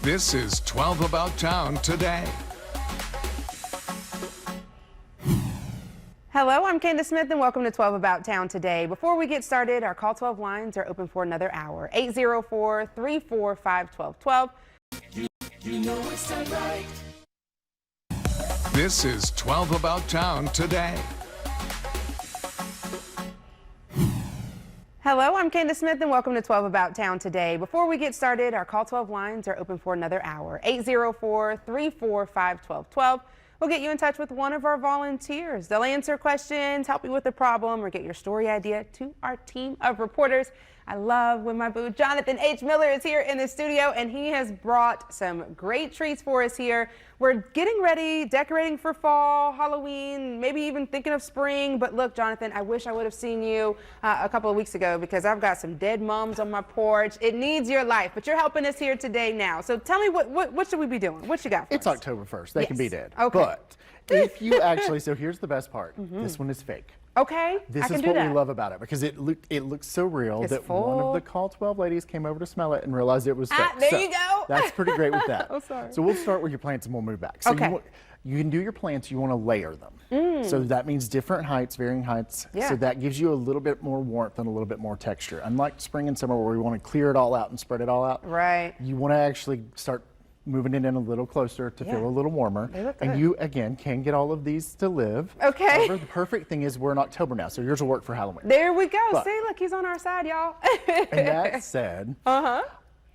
This is 12 About Town today. Hello, I'm Candace Smith and welcome to 12 About Town today. Before we get started, our Call 12 lines are open for another hour. 804-345-1212. You know it's not right. This is 12 About Town today. Hello, I'm Candace Smith and welcome to 12 About Town today. Before we get started, our Call 12 lines are open for another hour. 804-345-1212. We'll get you in touch with one of our volunteers. They'll answer questions, help you with a problem, or get your story idea to our team of reporters. I love when my boo Jonathan H. Miller is here in the studio, and he has brought some great treats for us here. We're getting ready, decorating for fall, Halloween, maybe even thinking of spring. But look, Jonathan, I wish I would have seen you a couple of weeks ago because I've got some dead mums on my porch. It needs your life, but you're helping us here today now. So tell me, what should we be doing? What you got for us? It's October 1st. They can be dead. Okay. But if you actually, so here's the best part. This one is fake. Okay, This I can is do what that. we love about it because it looks so real It's that one full. of the Call 12 ladies came over to smell it and realized it was fake. There So you go. That's pretty great with that. Oh, sorry. So we'll start with your plants and we'll move back. So Okay. you can do your plants, you want to layer them. So that means different heights, varying heights. Yeah. So that gives you a little bit more warmth and a little bit more texture. Unlike spring and summer where we want to clear it all out and spread it all out. Right. You want to actually start moving it in a little closer to feel a little warmer. They look and good. you, again, can get all of these to live. Okay. However, the perfect thing is we're in October now, so yours will work for Halloween. There we go. But- See, look, he's on our side, y'all. And that said,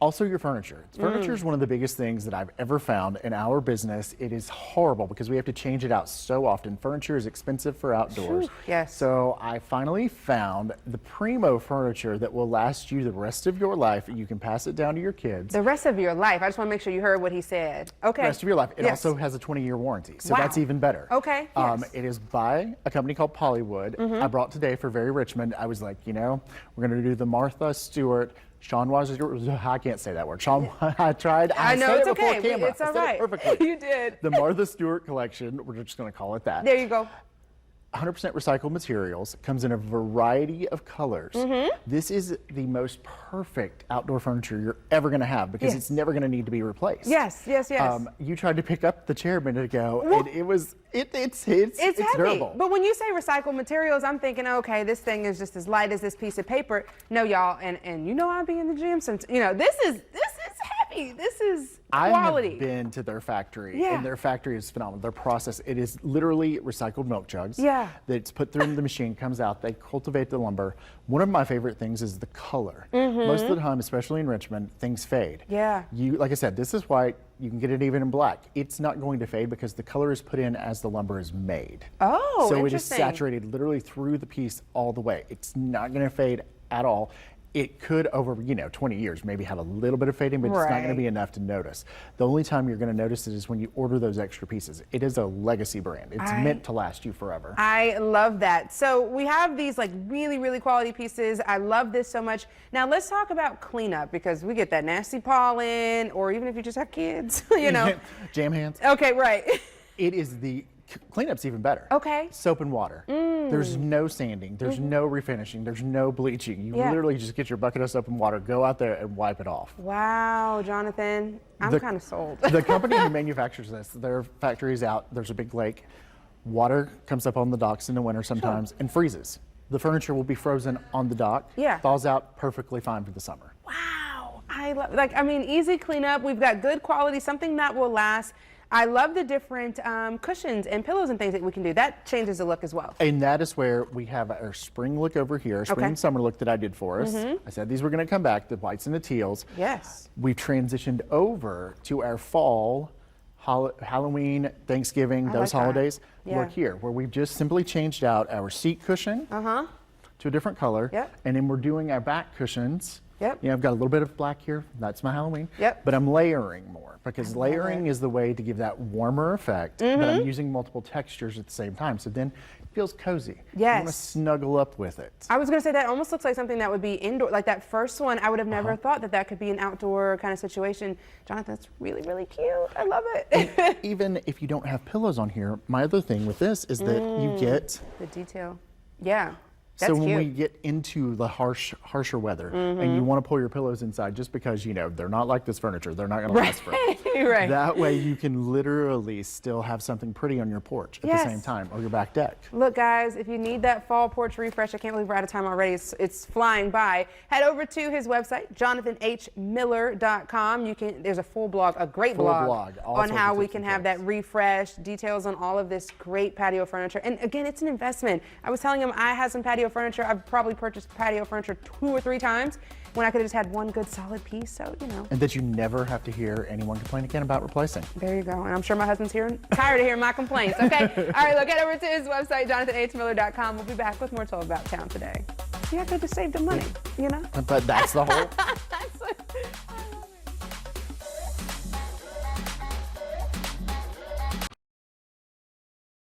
also your furniture. Furniture is one of the biggest things that I've ever found in our business. It is horrible because we have to change it out so often. Furniture is expensive for outdoors. Phew, yes. So I finally found the primo furniture that will last you the rest of your life. You can pass it down to your kids. The rest of your life. I just want to make sure you heard what he said. Okay. The rest of your life. It Yes. also has a 20-year warranty, so Wow. that's even better. Okay, yes. It is by a company called Polywood. I brought today for Very Richmond. I was like, you know, we're going to do the Martha Stewart. Sean was, I can't say that word. Sean, I tried. I know, said it's it before okay. camera. It's all I said right. it perfectly. You did. The Martha Stewart collection. We're just going to call it that. There you go. 100% recycled materials, comes in a variety of colors. This is the most perfect outdoor furniture you're ever going to have because Yes. it's never going to need to be replaced. Yes, yes, yes. You tried to pick up the chair a minute ago, Well, and it's It's heavy. durable. But when you say recycled materials, I'm thinking, okay, this thing is just as light as this piece of paper. No, y'all, and you know I'll be in the gym. This is heavy. This is quality. I have been to their factory, Yeah. and their factory is phenomenal. Their process, it is literally recycled milk jugs. Yeah. That's put through the machine, comes out, they cultivate the lumber. One of my favorite things is the color. Most of the time, especially in Richmond, things fade. Yeah. Like I said, this is white. You can get it even in black. It's not going to fade because the color is put in as the lumber is made. Oh, so it is interesting. saturated literally through the piece all the way. It's not going to fade at all. It could, over 20 years, maybe have a little bit of fading, but it's not going to Right. be enough to notice. The only time you're going to notice it is when you order those extra pieces. It is a legacy brand. It's meant to last you forever. I love that. So we have these like really, really quality pieces. I love this so much. Now let's talk about cleanup because we get that nasty pollen, or even if you just have kids, Jam hands. Okay, right. It is cleanup's even better. Okay. Soap and water. There's no sanding. There's no refinishing. There's no bleaching. You Yeah. literally just get your bucket of soap and water, go out there and wipe it off. Wow, Jonathan, I'm kind of sold. The company who manufactures this, their factory is out. There's a big lake. Water comes up on the docks in the winter sometimes and freezes. The furniture will be frozen on the dock. Yeah. Thaws out perfectly fine for the summer. Wow, easy cleanup. We've got good quality, something that will last. I love the different cushions and pillows and things that we can do. That changes the look as well. And that is where we have our spring look over here, spring and summer look that I did for us. I said these were going to come back, the whites and the teals. Yes. We've transitioned over to our fall, Halloween, Thanksgiving, I those like that. holidays. Yeah. Look here, where we've just simply changed out our seat cushion to a different color. Yep. And then we're doing our back cushions. Yep. I've got a little bit of black here. That's my Halloween. Yep. But I'm layering more because layering is the way to give that warmer effect. But I'm using multiple textures at the same time. So then it feels cozy. You want to Yes. snuggle up with it. I was going to say that almost looks like something that would be indoor. Like that first one, I would have never thought that could be an outdoor kind of situation. Jonathan, that's really, really cute. I love it. Even if you don't have pillows on here, my other thing with this is that you get The detail. Yeah. So when we cute. get into the harsher weather and you want to pull your pillows inside just because, you know, they're not like this furniture, they're not going to last forever. Right. That way you can literally still have something pretty on your porch at the same time, or your back deck. Look, guys, if you need that fall porch refresh, I can't believe we're out of time already. It's flying by. Head over to his website, jonathanhmiller.com. There's a full blog, a great blog on how we can have that refresh, details on all of this great patio furniture. And again, it's an investment. I was telling him I had some patio furniture. I've probably purchased patio furniture 2 or 3 times when I could have just had one good solid piece. So, you know. And that you never have to hear anyone complain again about replacing. There you go. And I'm sure my husband's tired of hearing my complaints. Okay. All right, look, head over to his website, jonathanhmiller.com. We'll be back with more 12 About Town today. Yeah, I could have saved him money, you know? But that's the whole